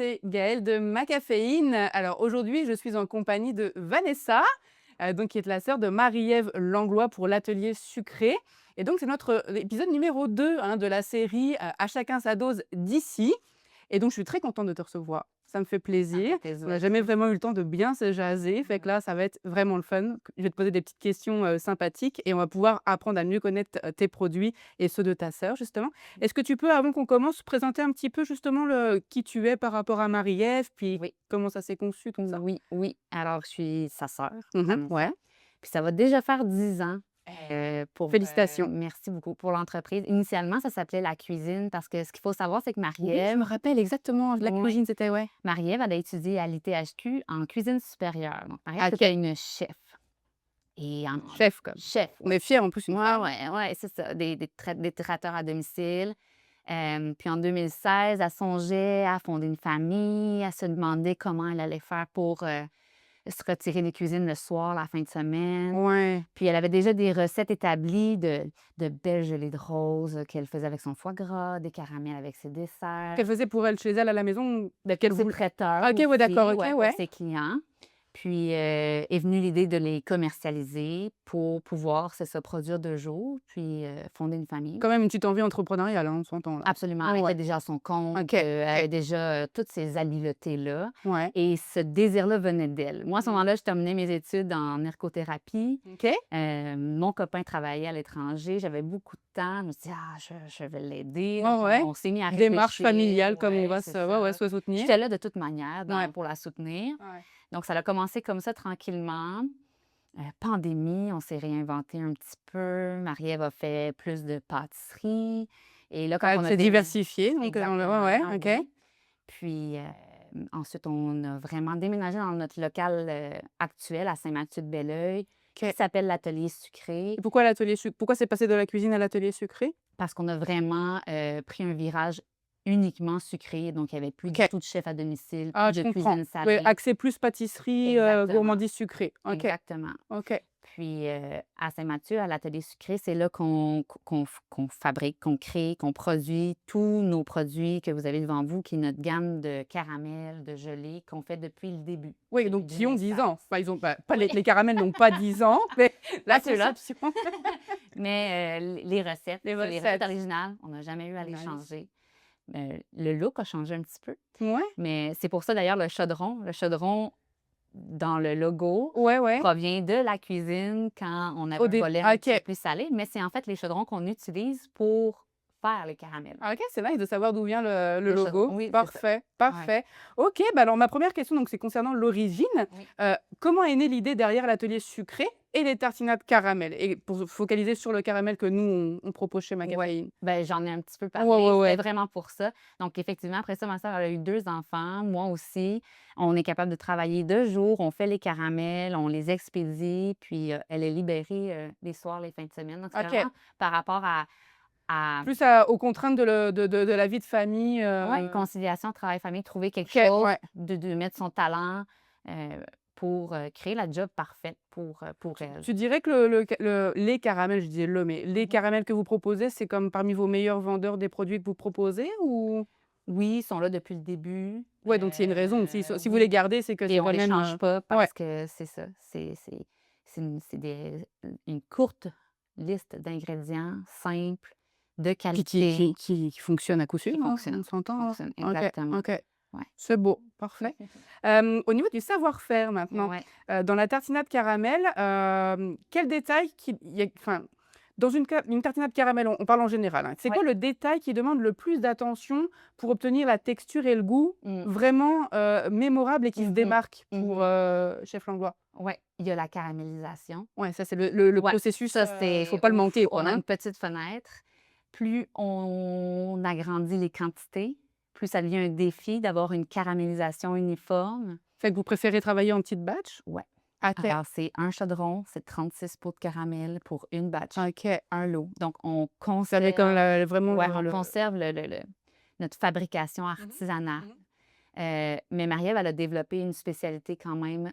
c'est Gaëlle de Macaféine. Alors aujourd'hui, je suis en compagnie de Vanessa, donc qui est la sœur de Marie-Ève Langlois pour l'atelier sucré. Et donc c'est notre épisode numéro 2 de la série À chacun sa dose d'ici. Et donc je suis très contente de te recevoir. Ça me fait plaisir. On n'a jamais vraiment eu le temps de bien se jaser. Fait que là, ça va être vraiment le fun. Je vais te poser des petites questions sympathiques et on va pouvoir apprendre à mieux connaître tes produits et ceux de ta sœur, justement. Est-ce que tu peux, avant qu'on commence, présenter un petit peu justement qui tu es par rapport à Marie-Ève, puis Oui, comment ça s'est conçu, tout ça? oui, oui. Alors, je suis sa sœur, Ouais. Vanessa. Puis ça va déjà faire 10 ans, Félicitations. merci beaucoup pour l'entreprise. Initialement, ça s'appelait La Cuisine parce que ce qu'il faut savoir, c'est que Oui, je me rappelle exactement. La Ouais, cuisine, c'était ouais. Marie-Ève, elle a étudié à l'ITHQ en cuisine supérieure. Donc, Marie-Ève, Ah, c'était OK. une chef. Et en Chef, comme. chef, On ouais. est fiers en plus une Ouais, femme. ouais, ouais, c'est ça, des traiteurs à domicile. Puis en 2016, elle songeait à fonder une famille, à se demander comment elle allait faire pour, se retirer des cuisines le soir, la fin de semaine. Ouais. Puis elle avait déjà des recettes établies de belles gelées de roses qu'elle faisait avec son foie gras, des caramels avec ses desserts. Qu'elle faisait pour elle chez elle à la maison, qu'elle Pour ses voulait. traiteurs Ah, OK, ouais, d'accord, aussi, OK, ouais, pour ouais. ses clients. Puis, est venue l'idée de les commercialiser pour pouvoir, c'est ça, produire de jour, puis, fonder une famille. Quand même une petite envie entrepreneuriale, on s'entend là. Absolument, Ah elle ouais. était déjà à son compte, OK, elle avait OK. déjà, toutes ces habiletés-là Ouais. et ce désir-là venait d'elle. Moi, à ce Mmh. moment-là, je terminais mes études en ergothérapie. OK. Mon copain travaillait à l'étranger, j'avais beaucoup de temps. Je me suis dit: «Ah, je vais l'aider». Donc Ouais, ouais. on s'est mis à Démarche réfléchir. familiale comme on Ouais, va c'est se ouais, ouais, ça. se soutenir. J'étais là de toute manière Ouais. pour la soutenir. Ouais. Donc ça a commencé comme ça tranquillement. Pandémie, on s'est réinventé un petit peu. Marie-Ève a fait plus de pâtisserie et là, quand Ah, on a c'est diversifié donc ouais, ouais, exactement, OK. oui. Puis, ensuite, on a vraiment déménagé dans notre local, actuel à Saint-Mathieu-de-Belleuil, qui OK. s'appelle l'Atelier Sucré, Et pourquoi l'atelier pourquoi c'est passé de la cuisine à l'atelier sucré? parce qu'on a vraiment, pris un virage uniquement sucré. Donc il y avait plus du OK. tout de chef à domicile, Ah, plus je de comprends. cuisine Ouais, salée. axé plus pâtisserie, Exactement, gourmandise sucrée. OK, exactement. OK. Puis, à Saint-Mathieu, à l'Atelier Sucré, c'est là qu'on fabrique, qu'on crée, qu'on produit tous nos produits que vous avez devant vous, qui est notre gamme de caramel, de gelée, qu'on fait depuis le début, Oui, depuis donc de qui ont 10 ans. naissance. Enfin, ils ont pas Oui, les caramels n'ont pas 10 ans, mais pas la ceux-là, conception. mais les recettes, Les c'est les recettes recettes. originales. On n'a jamais eu à les Nice. changer. Le look a changé un petit peu, Ouais, mais c'est pour ça d'ailleurs le chaudron dans le logo ouais, ouais. provient de la cuisine quand on avait Au un dé volet un petit peu OK. plus salé, mais c'est en fait les chaudrons qu'on utilise pour faire les caramels. Ah, OK, c'est nice de savoir d'où vient le Le chaudron, logo. oui, c'est ça. Parfait, Ouais. parfait. OK, bah, alors ma première question donc c'est concernant l'origine. Oui. Comment est née l'idée derrière l'atelier sucré et les tartinades caramel? Et pour se focaliser sur le caramel que nous on propose chez Ouais. Macaféine. Ben, j'en ai un petit peu Ouais, parlé. ouais, C'était ouais. vraiment pour ça. Donc effectivement, après ça, ma sœur, elle a eu 2 enfants, moi aussi. On est capable de travailler de jour, on fait les caramels, on les expédie, puis, elle est libérée, les soirs, les fins de semaine. Donc c'est OK. vraiment par rapport à Plus à aux contraintes de la vie de famille, ouais, conciliation travail-famille, trouver quelque OK, chose, ouais. de mettre son talent, pour, créer la job parfaite pour elle. Tu dirais que les caramels, je disais mais les Mmh. caramels que vous proposez, c'est comme parmi vos meilleurs vendeurs des produits que vous proposez ou? Oui, ils sont là depuis le début. Ouais, donc il y a une raison. Si vous les Oui, gardez, c'est que et c'est on quand les même, change pas ouais. parce que c'est ça, une courte liste d'ingrédients simples, de Puis qualité, qui fonctionne à coup sûr, qui on fonctionnent, s'entend, hein? fonctionnent OK, exactement. OK. Ouais. C'est beau, parfait. Au niveau du savoir-faire maintenant, Ouais. dans la tartinade caramel, quel détail qui il y a enfin, dans une tartinade caramel, on parle en général, hein. C'est Ouais. quoi le détail qui demande le plus d'attention pour obtenir la texture et le goût Mmh. vraiment, mémorable et qui se Mmh mh. démarquent pour, Mmh. Chef Langlois? Ouais, il y a la caramélisation. Ouais, ça c'est le Ouais, processus, ça il faut c'est pas le ouf, manquer quoi, on a hein? une petite fenêtre. Plus on agrandit les quantités, plus ça devient un défi d'avoir une caramélisation uniforme. Fait que vous préférez travailler en petites batch? Ouais. OK, Alors c'est un chaudron, c'est 36 pots de caramel pour une batch, OK. un lot. Donc on Vous avez comme conserve vraiment ouais, on le conserve notre fabrication Mmh mh. artisanale. Mmh. Mais Marie-Ève, elle a développé une spécialité quand même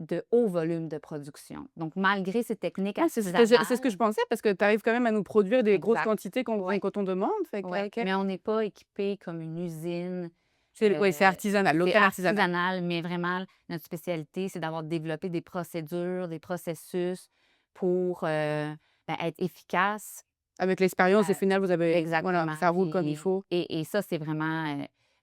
de haut volume de production. Donc malgré ses techniques Ouais, c'est ce que je artisanales pensais parce que tu arrives quand même à nous produire des grosses exact. quantités quand Ouais. quand on demande, fait que Ouais, OK. mais on n'est pas équipé comme une usine C'est artisanal, C'est local artisanal. artisanal, mais vraiment, notre spécialité, c'est d'avoir développé des procédures, des processus pour, être efficace. Avec l'expérience, au Heu, final, vous avez voilà, exactement, ça roule comme il faut. et ça, c'est vraiment,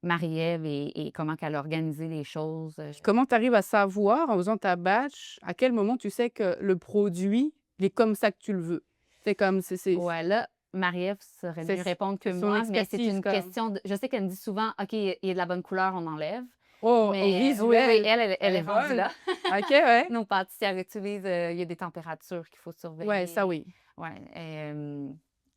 Marie-Ève et comment qu'elle a organisé les choses, Puis comment tu arrives à savoir, en faisant ta batch, à quel moment tu sais que le produit, il est comme ça que tu le veux? C'est comme Ouais, là, Marie-Ève saurait c'est mieux répondre que c'est son moi, mais c'est expertise une quand même. question de je sais qu'elle me dit souvent: «OK, il y a de la bonne couleur, on enlève». Oh, au Mais oui, oui, visuel, elle elle est est rendue bonne. là. OK, ouais. Nos pâtissières utilisent, il y a des températures qu'il faut Ouais, ça surveiller. oui. Ouais,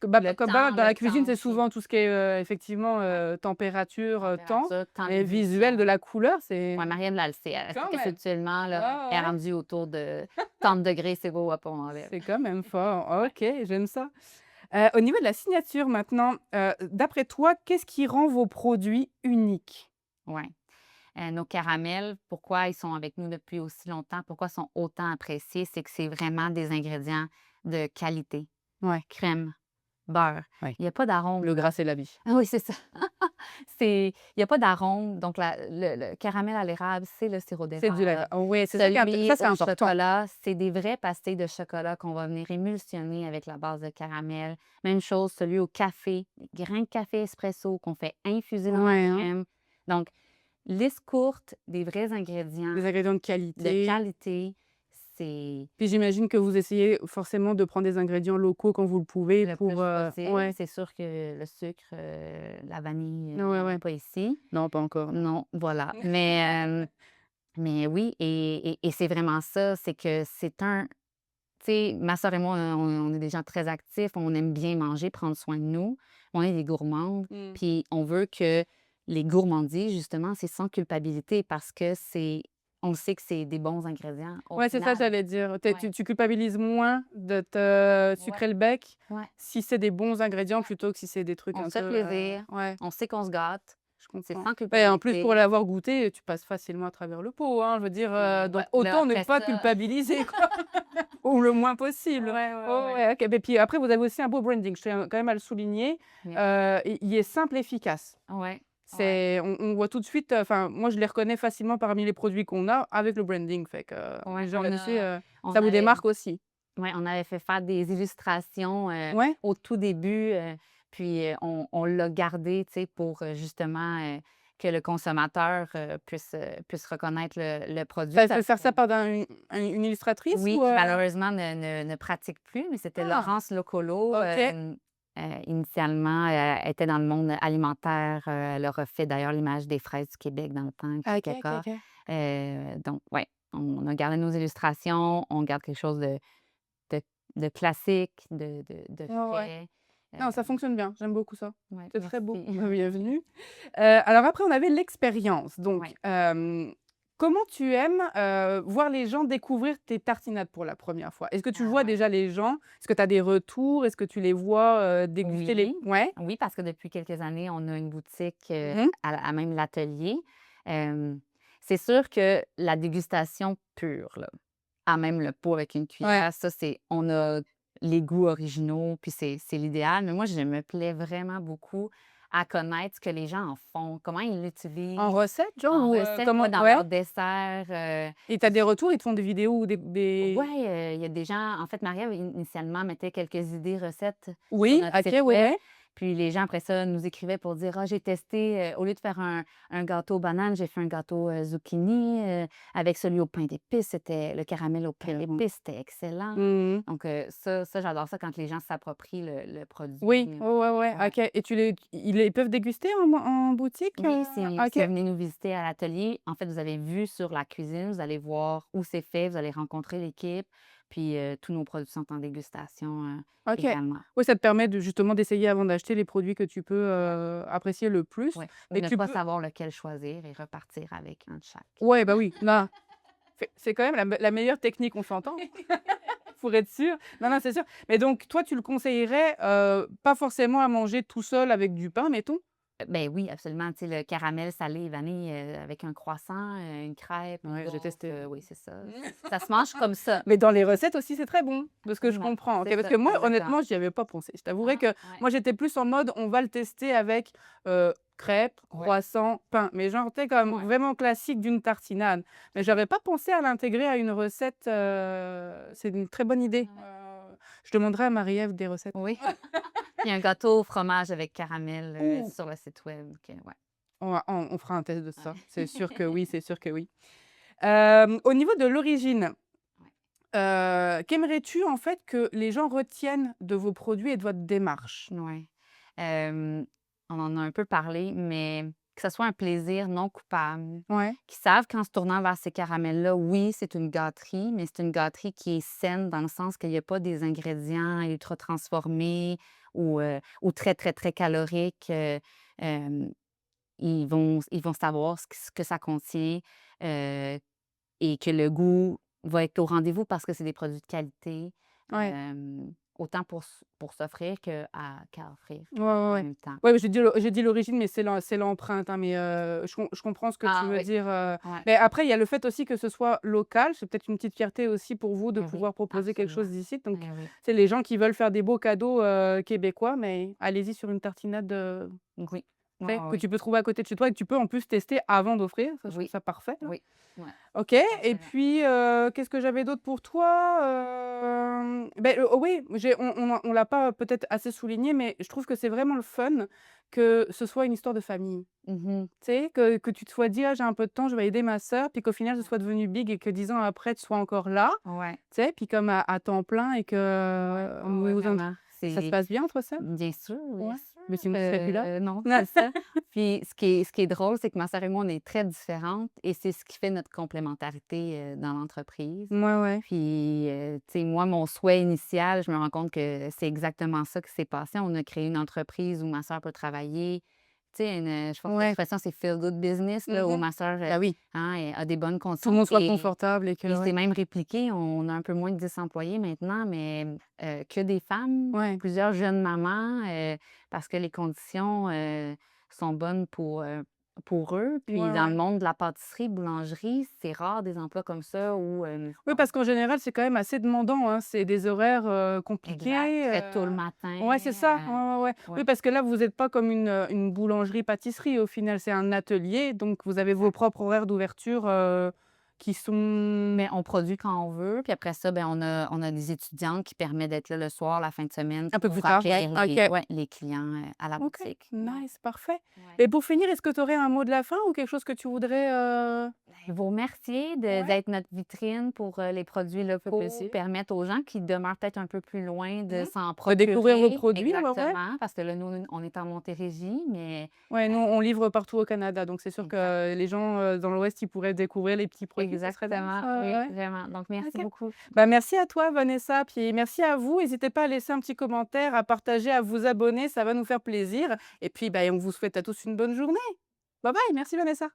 Que bah, comme dans le la cuisine, temps c'est aussi. souvent tout ce qui est, effectivement, Ouais, température, temps, température, temps mais visuel de d'ébullition. la couleur, c'est Ouais, Marie-Ève, là, elle sait. Elle sait quand même. qu'effectuellement, là, elle est Ah ouais, rendue autour de 30 degrés, c'est beau, hop, on enlève. c'est quand même fort. OK, j'aime ça. Au niveau de la signature maintenant, d'après toi, qu'est-ce qui rend vos produits uniques? Ouais. Nos caramels, pourquoi ils sont avec nous depuis aussi longtemps, pourquoi ils sont autant appréciés, c'est que c'est vraiment des ingrédients de qualité. Ouais, Crème, beurre. ouais. Il y a pas d'arôme, Le là. gras, c'est la vie. Ah oui, c'est ça. Il y a pas d'arôme, donc le caramel à l'érable, c'est le sirop C'est du lait. d'érable. Ouais, c'est ça qui est Celui ça, c'est au important. chocolat, c'est des vraies pastilles de chocolat qu'on va venir émulsionner avec la base de caramel. Même chose, celui au café, des grains de café espresso qu'on fait infuser dans la Ouais, hein. crème. Donc, liste courte des vrais ingrédients Des ingrédients de de qualité. qualité, c'est Puis j'imagine que vous essayez forcément de prendre des ingrédients locaux quand vous le pouvez le plus pour, possible. ouais. C'est sûr que le sucre, la vanille, Ouais, on n'a ouais. pas ici. Non, pas encore, non. Non, voilà. Mais oui, et c'est vraiment ça, c'est que c'est un tu sais, ma sœur et moi, on est des gens très actifs, on aime bien manger, prendre soin de nous. On est des gourmandes, Mmh. puis on veut que les gourmandises, justement, c'est sans culpabilité parce que on sait que c'est des bons ingrédients au Ouais, c'est ça, final. j'allais dire. Ouais, Tu culpabilises moins de te ouais, sucrer le bec ouais, si c'est des bons ingrédients ouais. plutôt que si c'est des trucs On un se fait peu, plaisir, ouais, on sait qu'on se gâte, je c'est comprends. sans Ouais, en plus, pour culpabilité. l'avoir goûté, tu passes facilement à travers le pot, hein, je veux dire, Ouais, donc là, autant ne après pas ça culpabiliser, quoi, ou le moins ouais, possible. ouais, Oh ouais. ouais, OK, beh, puis après, vous avez aussi un beau branding, je tiens quand même à le souligner, Mais il est simple et efficace. ouais, ouais. C'est on voit tout de suite, enfin, moi, je les reconnais facilement parmi les produits qu'on a avec le branding, fait que, les Ouais, gens là-dessus, on ça vous avait démarque aussi. ouais, on avait fait faire des illustrations, Ouais? au tout début, puis, on l'a gardé, tu sais, pour, justement, que le consommateur, puisse reconnaître le produit. Tu Ça fait faire ça par une illustratrice Oui, ou, qui malheureusement ne pratique plus, mais c'était Ah! Laurence Locolo, OK. initialement, elle était dans le monde alimentaire, elle a refait d'ailleurs l'image des fraises du Québec dans le temps, OK, OK, Kaka. OK. Donc ouais, on a gardé nos illustrations, on garde quelque chose de de classique, de Ouais, ouais. fait. Non, ça fonctionne bien, j'aime beaucoup ça. Ouais, C'est très beau. merci. Bah, bienvenue. Alors après, on avait l'expérience. Donc, Ouais. comment tu aimes, voir les gens découvrir tes tartinades pour la première fois? Est-ce que tu Ah vois ouais. déjà les gens? Est-ce que tu as des retours? Est-ce que tu les vois, déguster les Oui, ouais? oui, parce que depuis quelques années, on a une boutique, Mmh. à même l'atelier. Hem, c'est sûr que la dégustation pure, là, à même le pot avec une Ouais. cuillère, ça, c'est on a les goûts originaux, puis c'est l'idéal. Mais moi, je me plais vraiment beaucoup à connaître ce que les gens en font, comment ils En l'utilisent recette, genre en ou, recette, comment ouais, dans ouais? leur dessert, Et tu as des retours? Ils te font des vidéos ou des ouais, il y a des gens en fait, Marie-Ève, initialement, mettait quelques idées recettes sur oui, notre OK, site ouais, web, ouais. puis les gens, après ça, nous écrivaient pour dire: «Ah, j'ai testé, au lieu de faire un gâteau aux bananes, j'ai fait un gâteau, zucchini, avec celui au pain d'épices, c'était le caramel au pain Tellement. d'épices, c'était excellent». Mmh. Donc ça, j'adore ça quand les gens s'approprient le produit. Oui, ouais, ouais, ouais, Ouais. OK et ils peuvent déguster en boutique, Oui, si OK. vous venez nous visiter à l'atelier, en fait, vous avez vue sur la cuisine, vous allez voir où c'est fait, vous allez rencontrer l'équipe, puis tous nos produits sont en dégustation, OK. également. Oui, ça te permet de justement d'essayer avant d'acheter les produits que tu peux, Ouais, apprécier le plus. ouais. Ou Mais ne tu pas peux savoir lequel choisir et repartir avec un de chaque. ouais, bah, oui, là, c'est quand même la meilleure technique, on s'entend? Pour être sûr. Non, non, c'est sûr. Mais donc toi, tu le conseillerais, pas forcément à manger tout seul avec du pain, mettons? Ben oui, absolument, tu sais, le caramel salé et vanille, avec un croissant, une crêpe, une Ouais, j'ai gaufre, testé. oui, c'est ça. Ça se mange comme ça. Mais dans les recettes aussi, c'est très bon, de ce que je Absolument, comprends, OK? c'est Parce ça, que moi, exactement. honnêtement, j'y avais pas pensé. Je t'avouerais Ah, que ouais. moi, j'étais plus en mode, on va le tester avec, crêpes, Ouais, croissants, pain. Mais genre, tu sais, comme ouais. vraiment classique d'une tartinade. Mais j'avais pas pensé à l'intégrer à une recette, c'est une très bonne idée. Ouais. Je demanderai à Marie-Ève des recettes. Oui. Il y a un gâteau au fromage avec caramel, Ouh! sur le site web que ouais. On fera un test de ça. C'est sûr que Ouais. oui, c'est sûr que oui. Au niveau de l'origine, Ouais. qu'aimerais-tu en fait que les gens retiennent de vos produits et de votre démarche? Ouais. On en a un peu parlé, mais que ça soit un plaisir non coupable. Ouais, Qu'ils savent qu'en se tournant vers ces caramels-là, oui, c'est une gâterie, mais c'est une gâterie qui est saine dans le sens qu'il y a pas des ingrédients ultra transformés ou très, très, très caloriques. Hem, ils vont savoir ce que ça contient, heu et que le goût va être au rendez-vous parce que c'est des produits de qualité, ouais. autant pour s'offrir qu'à offrir Ouais, ouais, en ouais. même temps. Ouais, mais j'ai dit l'origine, mais c'est l'empreinte, hein, mais je comprends ce que tu Ah veux oui, dire, ouais, mais après, il y a le fait aussi que ce soit local. C'est peut-être une petite fierté aussi pour vous de oui, oui, pouvoir proposer quelque absolument. chose d'ici. Donc, Oui, oui, c'est les gens qui veulent faire des beaux cadeaux, québécois, mais allez-y sur une tartinade, oui. tu Ouais, sais, ouais, que oui, tu peux trouver à côté de chez toi et que tu peux en plus tester avant d'offrir. Ça, je trouve oui, ça parfait, là. oui, ouais, OK, et absolument. puis, qu'est-ce que j'avais d'autre pour toi? Oui, on l'a pas peut-être assez souligné, mais je trouve que c'est vraiment le fun que ce soit une histoire de famille. Mmh. Tu sais, que tu te sois dit: «Ah, j'ai un peu de temps, je vais aider ma sœur», puis qu'au final, ce Ouais, soit devenu big et que 10 ans après, tu sois encore là, ouais, tu sais, puis comme à temps plein et que, ouais, ouais, ouais, vraiment. ça se C'est passe bien entre sœurs? bien sûr, bien Ouais, sûr, mais sinon tu serais plus là? non, c'est ça. Puis ce qui est drôle, c'est que ma sœur et moi, on est très différentes et c'est ce qui fait notre complémentarité, dans l'entreprise. Ouais, ouais. Puis, tu sais, moi, mon souhait initial, je me rends compte que c'est exactement ça qui s'est passé. On a créé une entreprise où ma sœur peut travailler. Tu sais, je pense que Ouais. l'expression, c'est «feel good business», là, où Mmh. ma sœur, Bah oui, hein, elle a des bonnes tout le conditions monde soit et confortable et que c'est ouais. même répliqué. On a un peu moins de 10 employés maintenant, mais que des femmes, Ouais. plusieurs jeunes mamans, parce que les conditions, sont bonnes pour eux. Puis Ouais, dans ouais. le monde de la pâtisserie, boulangerie, c'est rare des emplois comme ça où, Oui, parce qu'en général, c'est quand même assez demandant, hein. C'est des horaires, exact, compliqués, très tôt le matin, ouais, c'est ça. Ouais, ouais, ouais. ouais, Oui, parce que là, vous êtes pas comme une boulangerie-pâtisserie au final, c'est un atelier, donc vous avez vos exact. propres horaires d'ouverture, qui sont Mais on produit quand on veut, puis après ça, ben, on a des étudiantes qui permettent d'être là le soir, la fin de semaine un peu plus pour tard. accueillir OK. les clients, à la OK, boutique. Ouais, nice, parfait. ouais. Et pour finir, est-ce que tu aurais un mot de la fin ou quelque chose que tu voudrais, Ben, vous remercier Ouais, d'être notre vitrine pour, les produits ça fait locaux, plaisir. permettre aux gens qui demeurent peut-être un peu plus loin de Mmh. s'en De découvrir vos procurer. produits, ouais, ouais. Exactement, parce que là, nous, on est en Montérégie, mais Ouais, nous, heu on livre partout au Canada, donc c'est sûr exact. que les gens, dans l'Ouest, ils pourraient découvrir les petits produits, ça serait nice, Exactement, ouais, oui, ouais. vraiment. Donc merci OK. beaucoup. Bah, merci à toi Vanessa, puis merci à vous. N'hésitez pas à laisser un petit commentaire, à partager, à vous abonner, ça va nous faire plaisir et puis, bah, on vous souhaite à tous une bonne journée. Bye bye, merci Vanessa.